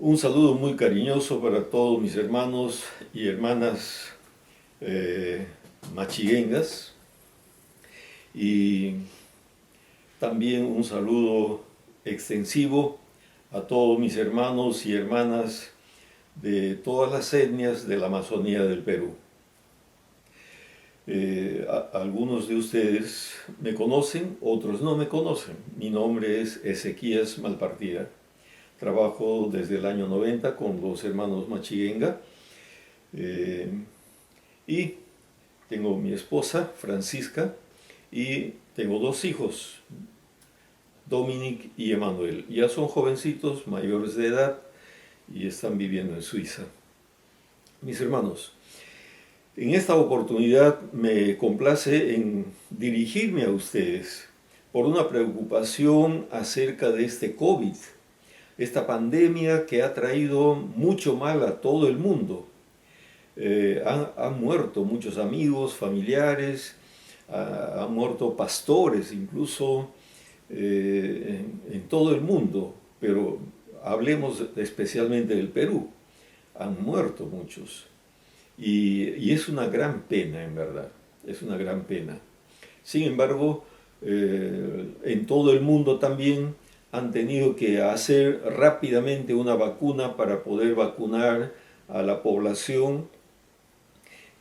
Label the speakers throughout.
Speaker 1: Un saludo muy cariñoso para todos mis hermanos y hermanas eh, machiguengas y también un saludo extensivo a todos mis hermanos y hermanas de todas las etnias de la Amazonía del Perú. Algunos de ustedes me conocen, otros no me conocen. Mi nombre es Ezequías Malpartida. Trabajo desde el año 90 con los hermanos Machiguenga eh, y tengo mi esposa, Francisca, y tengo dos hijos, Dominic y Emanuel. Ya son jovencitos, mayores de edad y están viviendo en Suiza. Mis hermanos, en esta oportunidad me complace en dirigirme a ustedes por una preocupación acerca de este COVID, esta pandemia que ha traído mucho mal a todo el mundo. Han muerto muchos amigos, familiares, han muerto pastores incluso en todo el mundo, pero hablemos especialmente del Perú. Han muerto muchos y es una gran pena, en verdad, es una gran pena. Sin embargo, en todo el mundo también han tenido que hacer rápidamente una vacuna para poder vacunar a la población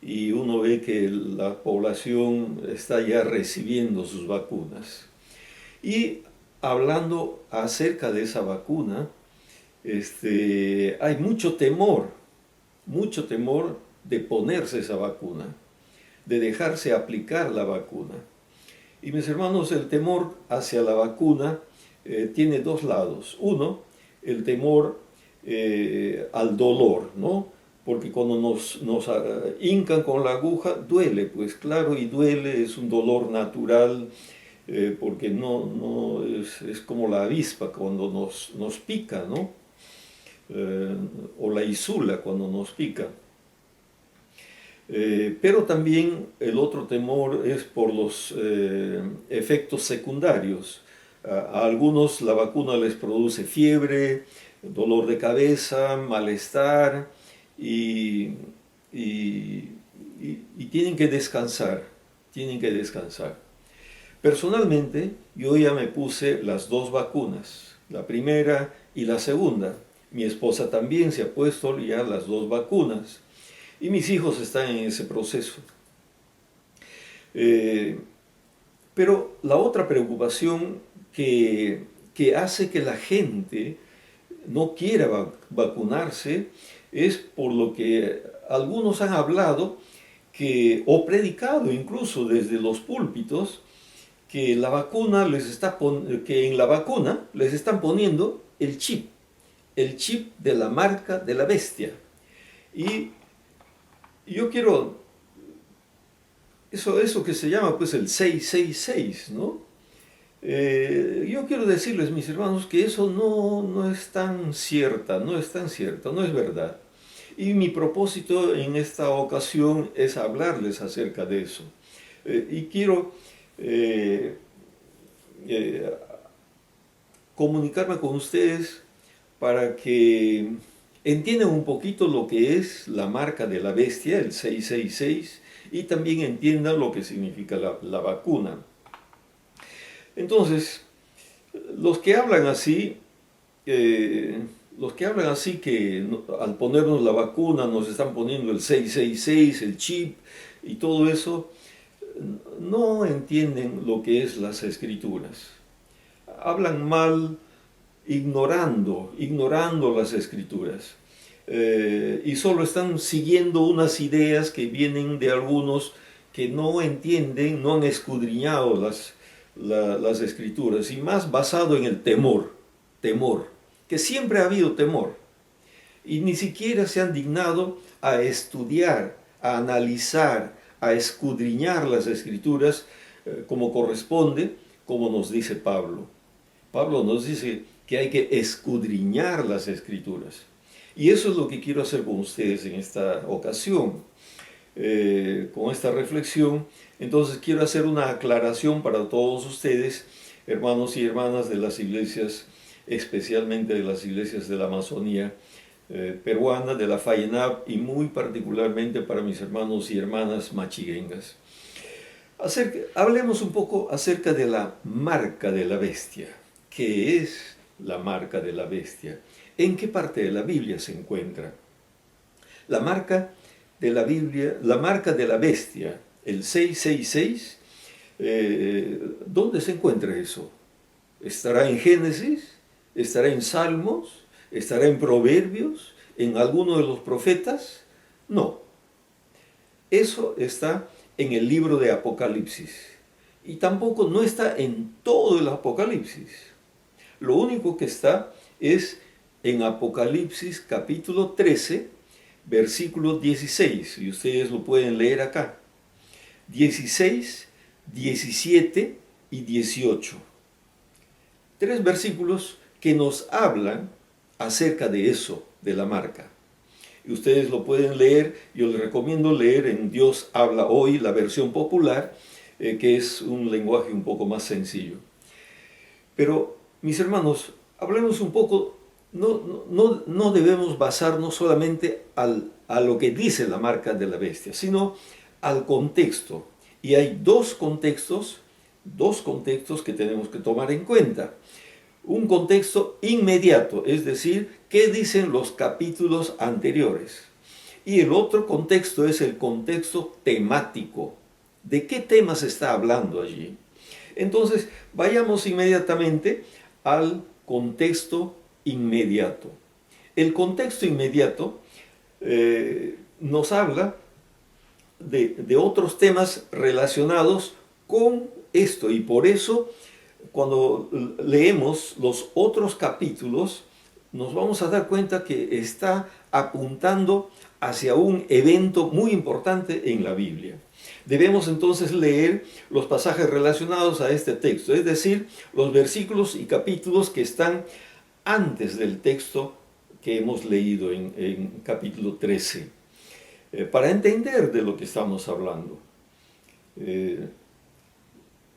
Speaker 1: y uno ve que la población está ya recibiendo sus vacunas. Y hablando acerca de esa vacuna, hay mucho temor de ponerse esa vacuna, de dejarse aplicar la vacuna. Y mis hermanos, el temor hacia la vacuna tiene dos lados. Uno, el temor al dolor, ¿no? Porque cuando nos hincan con la aguja, duele, pues claro, y duele, es un dolor natural, porque no es como la avispa cuando nos pica, ¿no? O la isula cuando nos pica. Pero también el otro temor es por los efectos secundarios. A algunos la vacuna les produce fiebre, dolor de cabeza, malestar y tienen que descansar, Personalmente, yo ya me puse las dos vacunas, la primera y la segunda. Mi esposa también se ha puesto ya las dos vacunas y mis hijos están en ese proceso. Pero la otra preocupación que hace que la gente no quiera vacunarse es por lo que algunos han hablado o predicado incluso desde los púlpitos, que en la vacuna les están poniendo el chip de la marca de la bestia. Y yo quiero, eso que se llama pues el 666, ¿no? Yo quiero decirles, mis hermanos, que eso no es tan cierta, no es verdad. Y mi propósito en esta ocasión es hablarles acerca de eso. Y quiero comunicarme con ustedes para que entiendan un poquito lo que es la marca de la bestia, el 666, y también entiendan lo que significa la vacuna. Entonces, los que hablan así, que al ponernos la vacuna nos están poniendo el 666, el chip y todo eso, no entienden lo que es las escrituras. Hablan mal ignorando las escrituras. Y solo están siguiendo unas ideas que vienen de algunos que no entienden, no han escudriñado las escrituras, y más basado en el temor, que siempre ha habido temor, y ni siquiera se han dignado a estudiar, a analizar, a escudriñar las escrituras como corresponde, como nos dice Pablo. Pablo nos dice que hay que escudriñar las escrituras. Y eso es lo que quiero hacer con ustedes en esta ocasión, con esta reflexión. Entonces quiero hacer una aclaración para todos ustedes, hermanos y hermanas de las iglesias especialmente de las iglesias de la Amazonía peruana, de la FAINAP, y muy particularmente para mis hermanos y hermanas machiguengas. Hablemos un poco acerca de la marca de la bestia. ¿Qué es la marca de la bestia? ¿En qué parte de la Biblia se encuentra? La marca de la Biblia, la marca de la bestia, el 666, ¿dónde se encuentra eso? ¿Estará en Génesis? ¿Estará en Salmos? ¿Estará en Proverbios? ¿En alguno de los profetas? No. Eso está en el libro de Apocalipsis. Y tampoco no está en todo el Apocalipsis. Lo único que está es en Apocalipsis capítulo 13, versículo 16. Y ustedes lo pueden leer acá. 16, 17 y 18. 3 versículos que nos hablan acerca de eso, de la marca. Y ustedes lo pueden leer. Yo les recomiendo leer en Dios habla hoy, la versión popular, que es un lenguaje un poco más sencillo. Pero, mis hermanos, hablemos un poco, no debemos basarnos solamente a lo que dice la marca de la bestia, sino al contexto. Y hay dos contextos que tenemos que tomar en cuenta. Un contexto inmediato, es decir, ¿qué dicen los capítulos anteriores? Y el otro contexto es el contexto temático. ¿De qué temas se está hablando allí? Entonces, vayamos inmediatamente al contexto inmediato. El contexto inmediato nos habla de otros temas relacionados con esto, y por eso cuando leemos los otros capítulos nos vamos a dar cuenta que está apuntando hacia un evento muy importante en la Biblia. Debemos entonces leer los pasajes relacionados a este texto, es decir, los versículos y capítulos que están antes del texto que hemos leído en capítulo 13, para entender de lo que estamos hablando.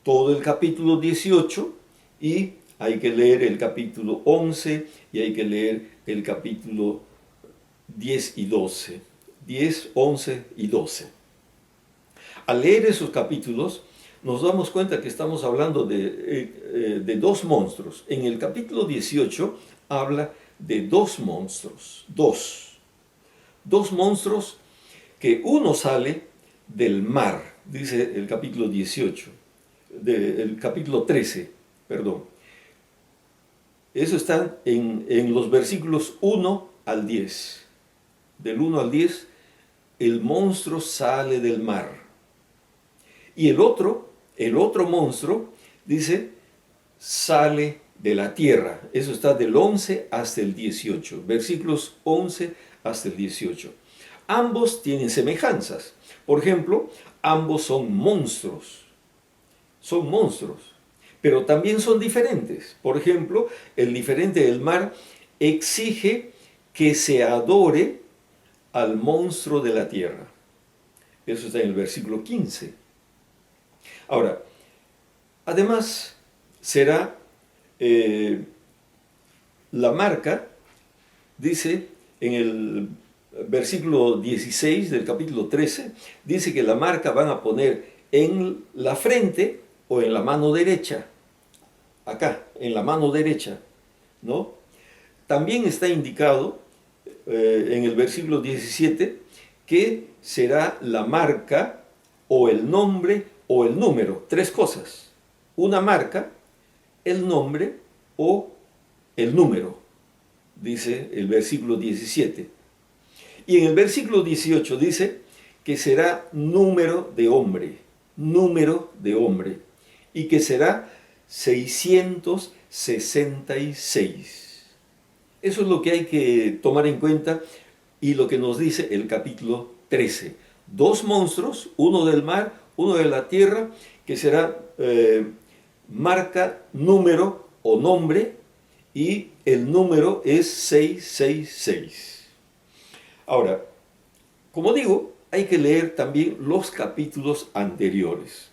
Speaker 1: Todo el capítulo 18, y hay que leer el capítulo 11 y hay que leer el capítulo 10 y 12. 10, 11 y 12. Al leer esos capítulos nos damos cuenta que estamos hablando de dos monstruos. En el capítulo 18 habla de dos monstruos. Dos monstruos, que uno sale del mar, dice el capítulo 18. Del capítulo 13, perdón. Eso está en los versículos 1 al 10. Del 1 al 10, el monstruo sale del mar. Y el otro monstruo, dice, sale de la tierra. Eso está del 11 hasta el 18. Versículos 11 hasta el 18. Ambos tienen semejanzas. Por ejemplo, ambos son monstruos. Son monstruos, pero también son diferentes. Por ejemplo, el diferente del mar exige que se adore al monstruo de la tierra. Eso está en el versículo 15. Ahora, además, será la marca, dice en el versículo 16 del capítulo 13, dice que la marca van a poner en la frente o en la mano derecha, acá, en la mano derecha, ¿no? También está indicado en el versículo 17 que será la marca o el nombre o el número, 3 cosas. Una marca, el nombre o el número, dice el versículo 17. Y en el versículo 18 dice que será número de hombre, y que será 666. Eso es lo que hay que tomar en cuenta y lo que nos dice el capítulo 13. 2 monstruos, uno del mar, uno de la tierra, que será marca, número o nombre, y el número es 666. Ahora, como digo, hay que leer también los capítulos anteriores.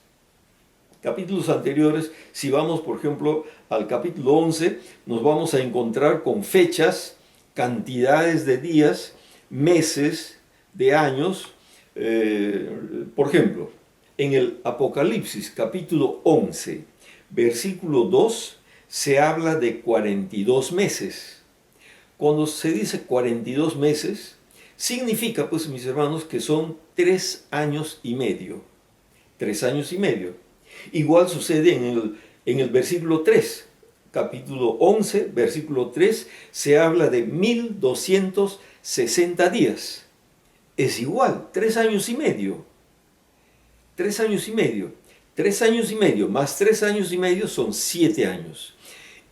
Speaker 1: Capítulos anteriores, si vamos, por ejemplo, al capítulo 11 nos vamos a encontrar con fechas, cantidades de días, meses, de años. Por ejemplo, en el Apocalipsis capítulo 11, versículo 2, se habla de 42 meses. Cuando se dice 42 meses, significa, pues mis hermanos, que son 3 años y medio. 3 años y medio. Igual sucede en el versículo 3, capítulo 11, versículo 3, se habla de 1260 días. Es igual, 3 años y medio. 3 años y medio. 3 años y medio más 3 años y medio son 7 años.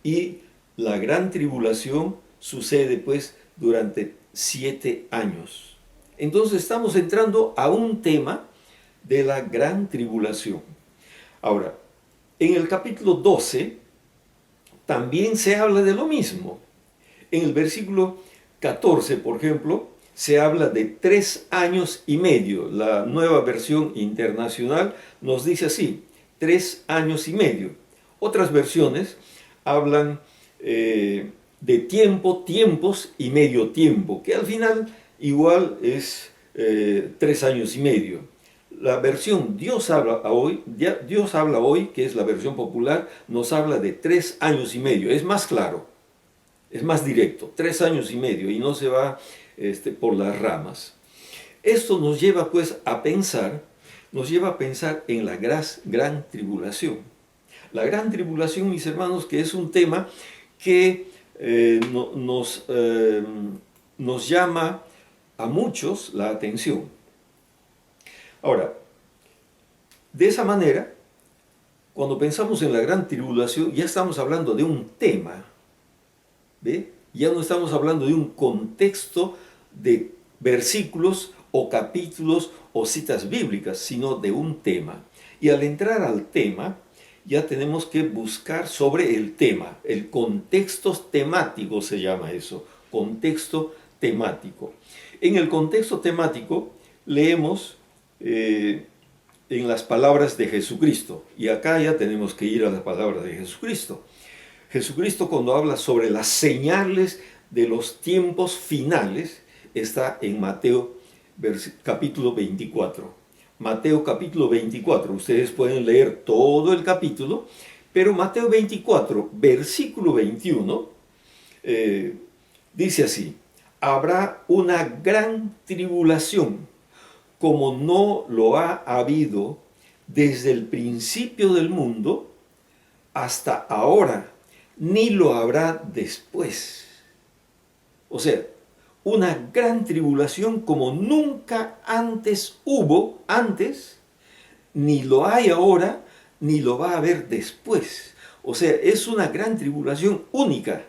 Speaker 1: Y la gran tribulación sucede pues durante 7 años. Entonces estamos entrando a un tema de la gran tribulación. Ahora, en el capítulo 12 también se habla de lo mismo. En el versículo 14, por ejemplo, se habla de 3 años y medio. La nueva versión internacional nos dice así, 3 años y medio. Otras versiones hablan de tiempo, tiempos y medio tiempo, que al final igual es 3 años y medio. La versión Dios habla hoy, que es la versión popular, nos habla de 3 años y medio. Es más claro, es más directo, 3 años y medio, y no se va por las ramas. Esto nos lleva pues a pensar, en la gran tribulación. La gran tribulación, mis hermanos, que es un tema que nos llama a muchos la atención. Ahora, de esa manera, cuando pensamos en la gran tribulación, ya estamos hablando de un tema, ¿ve? Ya no estamos hablando de un contexto de versículos o capítulos o citas bíblicas, sino de un tema. Y al entrar al tema, ya tenemos que buscar sobre el tema. El contexto temático se llama eso, contexto temático. En el contexto temático leemos en las palabras de Jesucristo. Y acá ya tenemos que ir a las palabras de Jesucristo. Jesucristo, cuando habla sobre las señales de los tiempos finales, está en Mateo capítulo 24. Mateo capítulo 24, ustedes pueden leer todo el capítulo, pero Mateo 24, versículo 21, dice así: habrá una gran tribulación, como no lo ha habido desde el principio del mundo hasta ahora, ni lo habrá después. O sea, una gran tribulación como nunca antes hubo, ni lo hay ahora, ni lo va a haber después. O sea, es una gran tribulación única,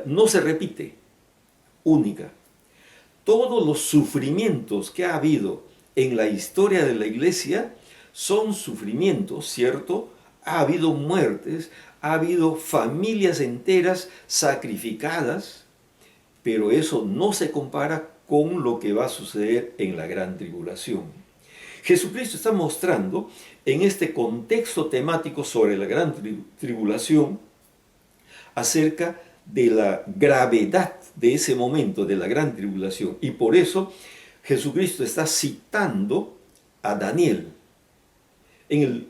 Speaker 1: no se repite, única. Todos los sufrimientos que ha habido en la historia de la iglesia son sufrimientos, ¿cierto? Ha habido muertes, ha habido familias enteras sacrificadas, pero eso no se compara con lo que va a suceder en la gran tribulación. Jesucristo está mostrando en este contexto temático sobre la gran tribulación acerca de la gravedad de ese momento de la gran tribulación. Y por eso Jesucristo está citando a Daniel. En el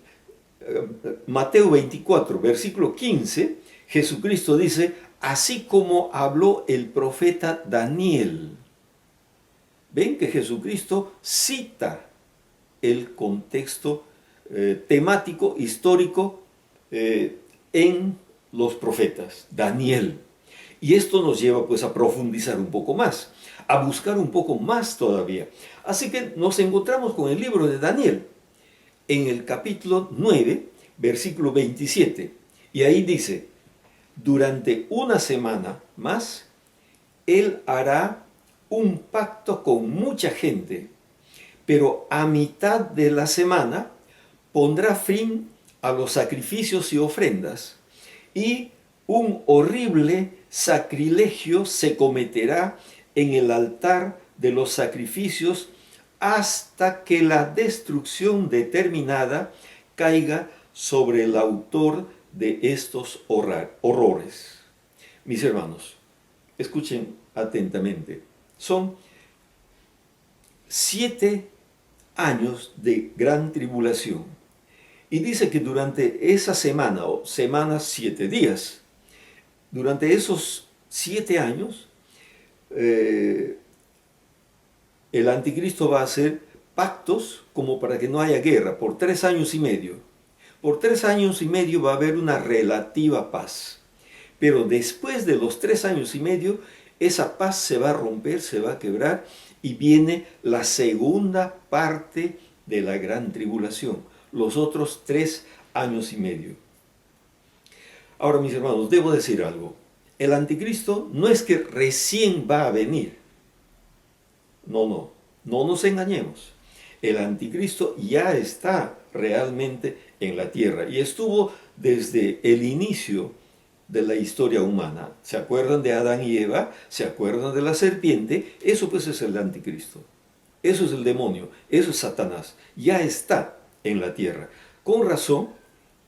Speaker 1: Mateo 24, versículo 15, Jesucristo dice: así como habló el profeta Daniel. Ven que Jesucristo cita el contexto temático, histórico en los profetas, Daniel. Y esto nos lleva pues a profundizar un poco más, a buscar un poco más todavía. Así que nos encontramos con el libro de Daniel, en el capítulo 9, versículo 27. Y ahí dice: durante una semana más, Él hará un pacto con mucha gente, pero a mitad de la semana pondrá fin a los sacrificios y ofrendas, y un horrible sacrilegio se cometerá en el altar de los sacrificios hasta que la destrucción determinada caiga sobre el autor de estos horrores. Mis hermanos, escuchen atentamente. Son 7 años de gran tribulación. Y dice que durante esa semana, o semanas, 7 días, durante esos 7 años, el anticristo va a hacer pactos como para que no haya guerra por 3 años y medio. Por 3 años y medio va a haber una relativa paz. Pero después de los 3 años y medio, esa paz se va a romper, se va a quebrar, y viene la segunda parte de la gran tribulación, los otros 3 años y medio. Ahora, mis hermanos, debo decir algo. El anticristo no es que recién va a venir. No nos engañemos. El anticristo ya está realmente en la tierra y estuvo desde el inicio de la historia humana. ¿Se acuerdan de Adán y Eva? ¿Se acuerdan de la serpiente? Eso pues es el anticristo. Eso es el demonio. Eso es Satanás. Ya está en la tierra. Con razón,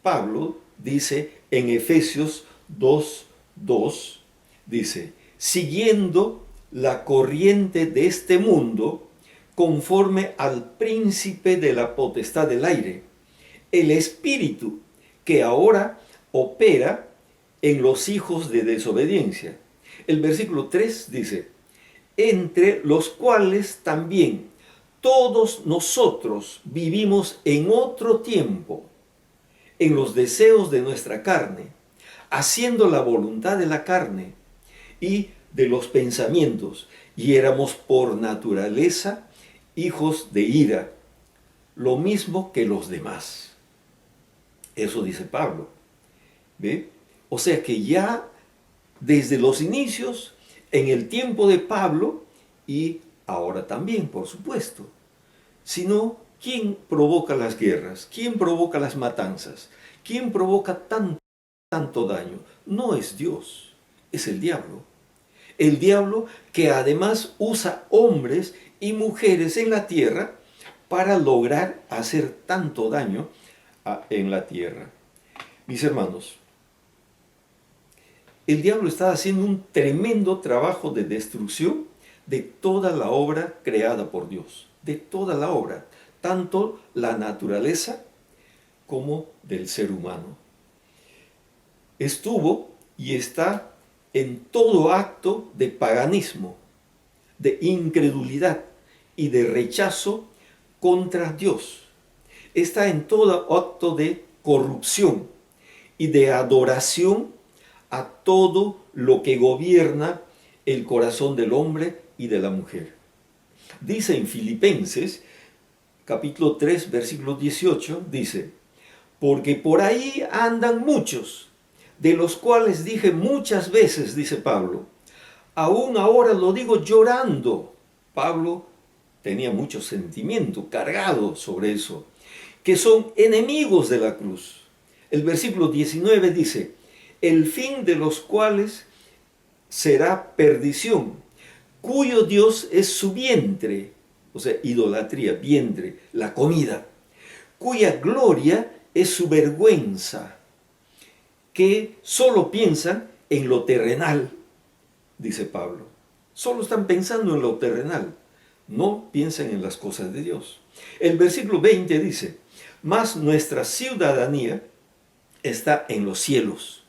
Speaker 1: Pablo dice en Efesios 2:2, dice, siguiendo la corriente de este mundo, conforme al príncipe de la potestad del aire, el espíritu que ahora opera en los hijos de desobediencia. El versículo 3 dice, entre los cuales también todos nosotros vivimos en otro tiempo, en los deseos de nuestra carne, haciendo la voluntad de la carne y de los pensamientos, y éramos por naturaleza hijos de ira, lo mismo que los demás. Eso dice Pablo. ¿Ve? O sea que ya desde los inicios, en el tiempo de Pablo, y ahora también, por supuesto. Si no, ¿quién provoca las guerras? ¿Quién provoca las matanzas? ¿Quién provoca tanto daño? No es Dios, es el diablo. El diablo que además usa hombres y mujeres en la tierra para lograr hacer tanto daño en la tierra. Mis hermanos, el diablo está haciendo un tremendo trabajo de destrucción de toda la obra creada por Dios, de toda la obra, tanto la naturaleza como del ser humano. Estuvo y está en todo acto de paganismo, de incredulidad y de rechazo contra Dios. Está en todo acto de corrupción y de adoración a todo lo que gobierna el corazón del hombre y de la mujer. Dice en Filipenses, capítulo 3, versículo 18, dice, porque por ahí andan muchos, de los cuales dije muchas veces, dice Pablo, aún ahora lo digo llorando. Pablo tenía mucho sentimiento cargado sobre eso, que son enemigos de la cruz. El versículo 19 dice, el fin de los cuales será perdición, cuyo Dios es su vientre, o sea, idolatría, vientre, la comida, cuya gloria es su vergüenza, que solo piensan en lo terrenal, dice Pablo. Solo están pensando en lo terrenal, no piensan en las cosas de Dios. El versículo 20 dice, mas nuestra ciudadanía está en los cielos,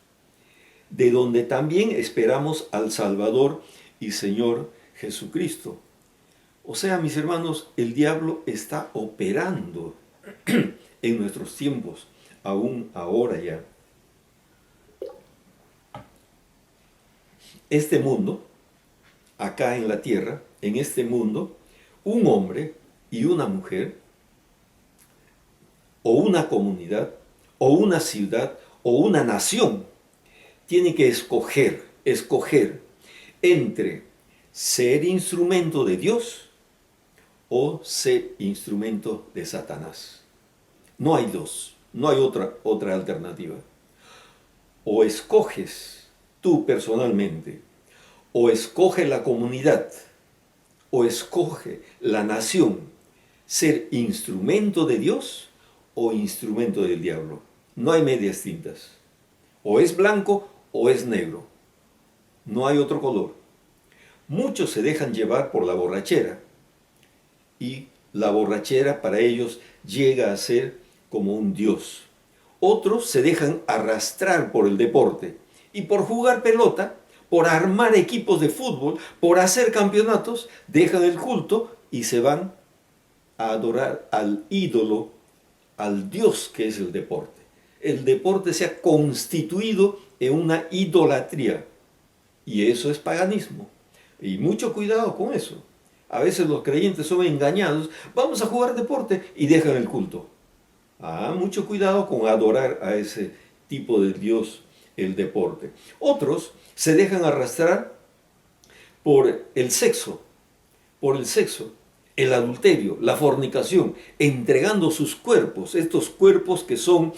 Speaker 1: de donde también esperamos al Salvador y Señor Jesucristo. O sea, mis hermanos, el diablo está operando en nuestros tiempos, aún ahora ya. Este mundo, acá en la tierra, en este mundo, un hombre y una mujer, o una comunidad, o una ciudad, o una nación, tiene que escoger entre ser instrumento de Dios o ser instrumento de Satanás. No hay dos, no hay otra alternativa. O escoges tú personalmente, o escoge la comunidad, o escoge la nación, ser instrumento de Dios o instrumento del diablo. No hay medias tintas. O es blanco o es negro. No hay otro color. Muchos se dejan llevar por la borrachera y la borrachera para ellos llega a ser como un dios. Otros se dejan arrastrar por el deporte y por jugar pelota, por armar equipos de fútbol, por hacer campeonatos, dejan el culto y se van a adorar al ídolo, al dios que es el deporte. El deporte se ha constituido en una idolatría y eso es paganismo. Y mucho cuidado con eso. A veces los creyentes son engañados. Vamos a jugar deporte y dejan el culto. Mucho cuidado con adorar a ese tipo de Dios, el deporte. Otros se dejan arrastrar por el sexo, el adulterio, la fornicación, entregando sus cuerpos, estos cuerpos que son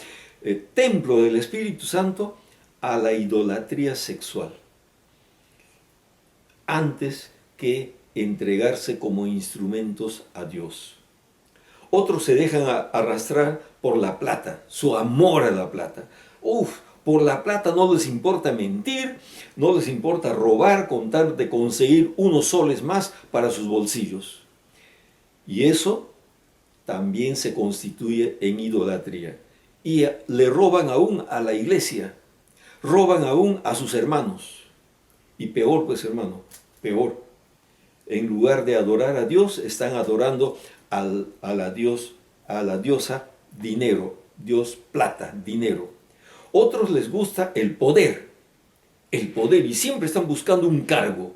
Speaker 1: templo del Espíritu Santo, a la idolatría sexual, antes que entregarse como instrumentos a Dios. Otros se dejan arrastrar por la plata, su amor a la plata. Por la plata no les importa mentir, no les importa robar con tal de conseguir unos soles más para sus bolsillos. Y eso también se constituye en idolatría. Y le roban aún a la iglesia, roban aún a sus hermanos. Y peor, pues hermano, peor. En lugar de adorar a Dios, están adorando a la diosa dinero, Dios plata, dinero. Otros les gusta el poder, y siempre están buscando un cargo.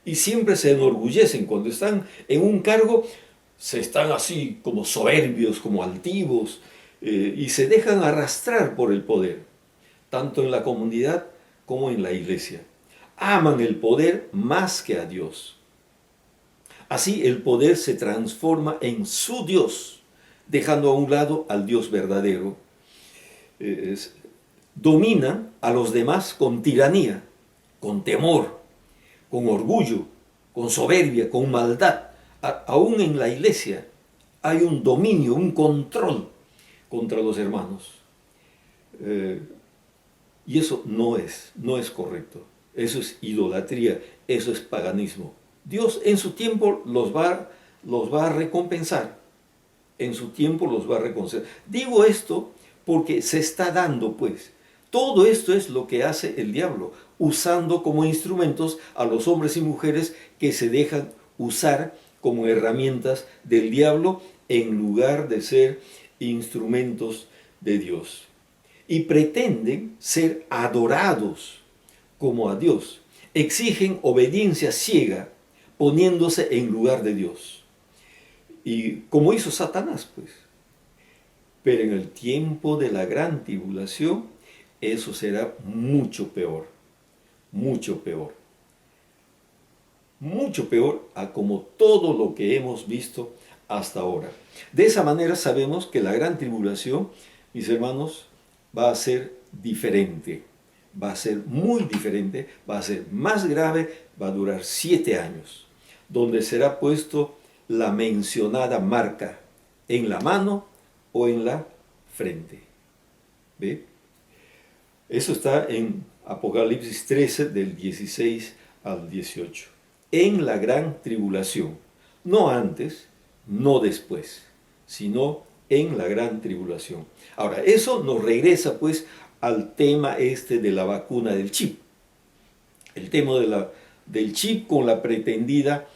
Speaker 1: Y siempre se enorgullecen cuando están en un cargo, se están así como soberbios, como altivos, y se dejan arrastrar por el poder, tanto en la comunidad como en la iglesia. Aman el poder más que a Dios. Así el poder se transforma en su Dios, dejando a un lado al Dios verdadero. Dominan a los demás con tiranía, con temor, con orgullo, con soberbia, con maldad. Aún en la iglesia hay un dominio, un control contra los hermanos. Y eso no es correcto. Eso es idolatría, eso es paganismo. Dios en su tiempo los va a recompensar. En su tiempo los va a recompensar. Digo esto porque se está dando, pues. Todo esto es lo que hace el diablo, usando como instrumentos a los hombres y mujeres que se dejan usar como herramientas del diablo en lugar de ser instrumentos de Dios. Y pretenden ser adorados como a Dios. Exigen obediencia ciega, poniéndose en lugar de Dios. Y como hizo Satanás, pues. Pero en el tiempo de la gran tribulación, eso será mucho peor. Mucho peor. Mucho peor a como todo lo que hemos visto hasta ahora. De esa manera sabemos que la gran tribulación, mis hermanos, va a ser diferente. Va a ser muy diferente, va a ser más grave, va a durar 7 años, donde será puesto la mencionada marca en la mano o en la frente. ¿Ve? Eso está en Apocalipsis 13 del 16 al 18. En la gran tribulación, no antes, no después, sino en la gran tribulación. Ahora, eso nos regresa pues al tema de la vacuna del chip. El tema del chip con la pretendida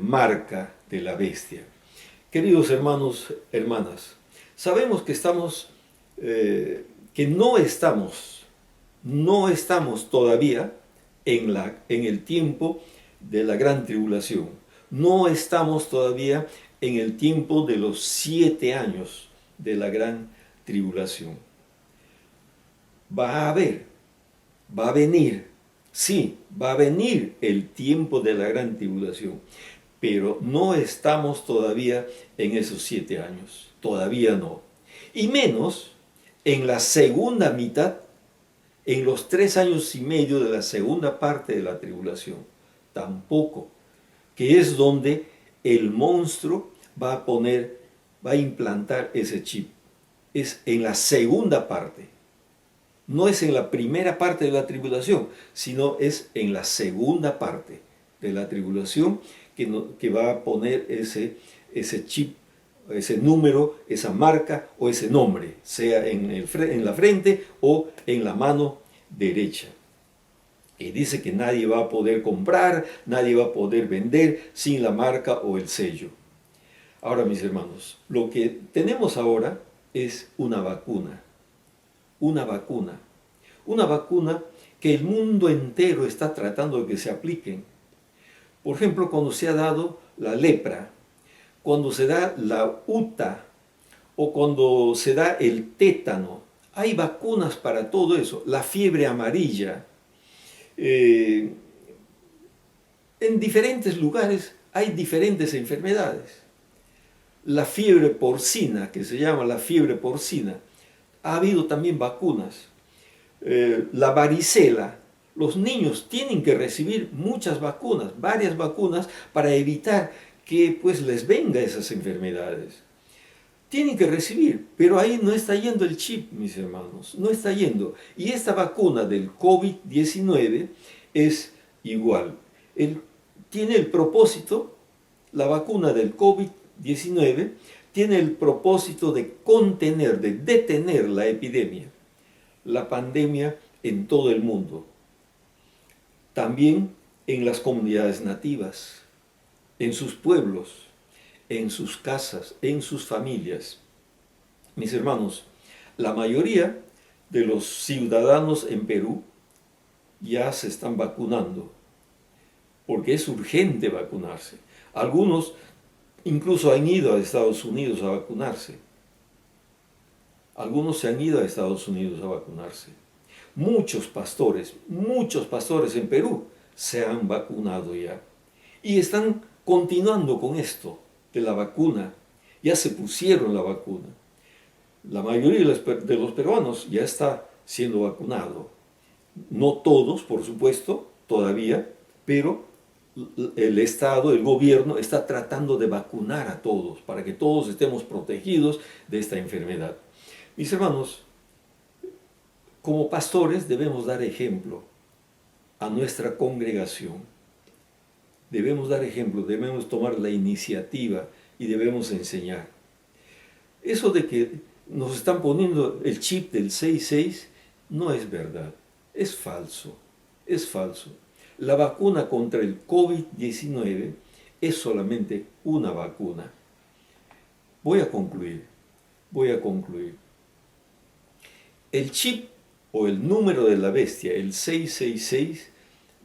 Speaker 1: marca de la bestia. Queridos hermanos, hermanas, sabemos que no estamos todavía en el tiempo de la gran tribulación. No estamos todavía en el tiempo de los 7 años de la gran tribulación. Va a venir, sí, va a venir el tiempo de la gran tribulación, pero no estamos todavía en esos 7 años, todavía no. Y menos en la segunda mitad, en los 3 años y medio de la segunda parte de la tribulación, tampoco, que es donde el monstruo va a implantar ese chip. Es en la segunda parte. no es en la primera parte de la tribulación, sino es en la segunda parte de la tribulación que va a poner ese chip, ese número, esa marca o ese nombre, sea en la frente o en la mano derecha. Y dice que nadie va a poder comprar, nadie va a poder vender sin la marca o el sello. Ahora, mis hermanos, lo que tenemos ahora es una vacuna. Una vacuna. Una vacuna que el mundo entero está tratando de que se apliquen. Por ejemplo, cuando se ha dado la lepra, cuando se da la UTA o cuando se da el tétano, hay vacunas para todo eso. La fiebre amarilla. En diferentes lugares hay diferentes enfermedades. La fiebre porcina, que se llama la fiebre porcina, ha habido también vacunas. La varicela, los niños tienen que recibir muchas vacunas, varias vacunas, para evitar que pues les venga esas enfermedades. Tienen que recibir, pero ahí no está yendo el chip, mis hermanos, no está yendo. Y esta vacuna del COVID-19 es igual. Tiene el propósito, la vacuna del COVID-19 tiene el propósito de contener, de detener la epidemia, la pandemia en todo el mundo. También en las comunidades nativas, en sus pueblos, en sus casas, en sus familias. Mis hermanos, la mayoría de los ciudadanos en Perú ya se están vacunando, porque es urgente vacunarse. Algunos incluso han ido a Estados Unidos a vacunarse. Algunos se han ido a Estados Unidos a vacunarse. Muchos pastores en Perú se han vacunado ya. Y están continuando con esto de la vacuna. Ya se pusieron la vacuna. La mayoría de los peruanos ya está siendo vacunado. No todos, por supuesto, todavía, pero el Estado, el gobierno, está tratando de vacunar a todos para que todos estemos protegidos de esta enfermedad. Mis hermanos, como pastores debemos dar ejemplo a nuestra congregación. Debemos dar ejemplo, debemos tomar la iniciativa y debemos enseñar. Eso de que nos están poniendo el chip del 6-6 no es verdad, es falso, es falso. La vacuna contra el COVID-19 es solamente una vacuna. Voy a concluir. El chip o el número de la bestia, el 666,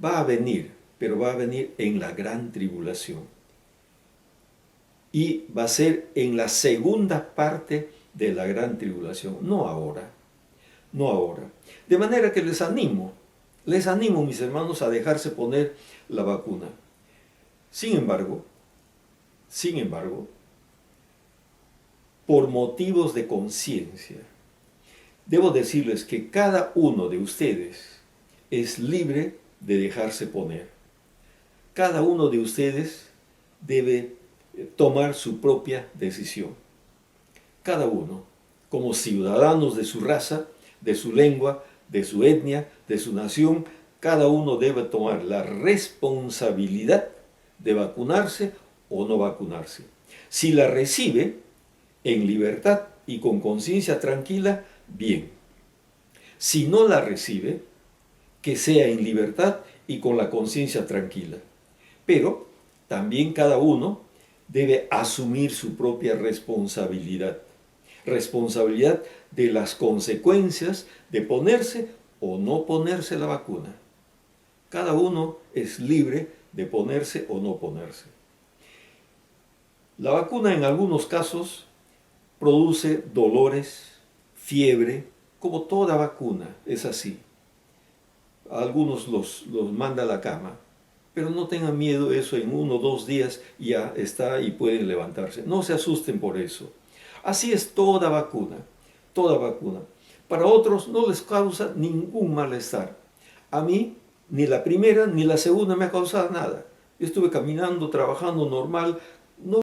Speaker 1: va a venir, pero va a venir en la gran tribulación. Y va a ser en la segunda parte de la gran tribulación, no ahora. De manera que les animo, mis hermanos, a dejarse poner la vacuna. Sin embargo, por motivos de conciencia, debo decirles que cada uno de ustedes es libre de dejarse poner. Cada uno de ustedes debe tomar su propia decisión. Cada uno, como ciudadanos de su raza, de su lengua, de su etnia, de su nación, cada uno debe tomar la responsabilidad de vacunarse o no vacunarse. Si la recibe en libertad y con conciencia tranquila, bien. Si no la recibe, que sea en libertad y con la conciencia tranquila. Pero también cada uno debe asumir su propia responsabilidad. Responsabilidad de las consecuencias de ponerse o no ponerse la vacuna. Cada uno es libre de ponerse o no ponerse. La vacuna en algunos casos produce dolores, fiebre, como toda vacuna, es así. A algunos los manda a la cama, pero no tengan miedo, eso en 1 o 2 días ya está y pueden levantarse. No se asusten por eso. Así es toda vacuna, toda vacuna. Para otros no les causa ningún malestar. A mí, ni la primera ni la segunda me ha causado nada. Yo estuve caminando, trabajando normal, no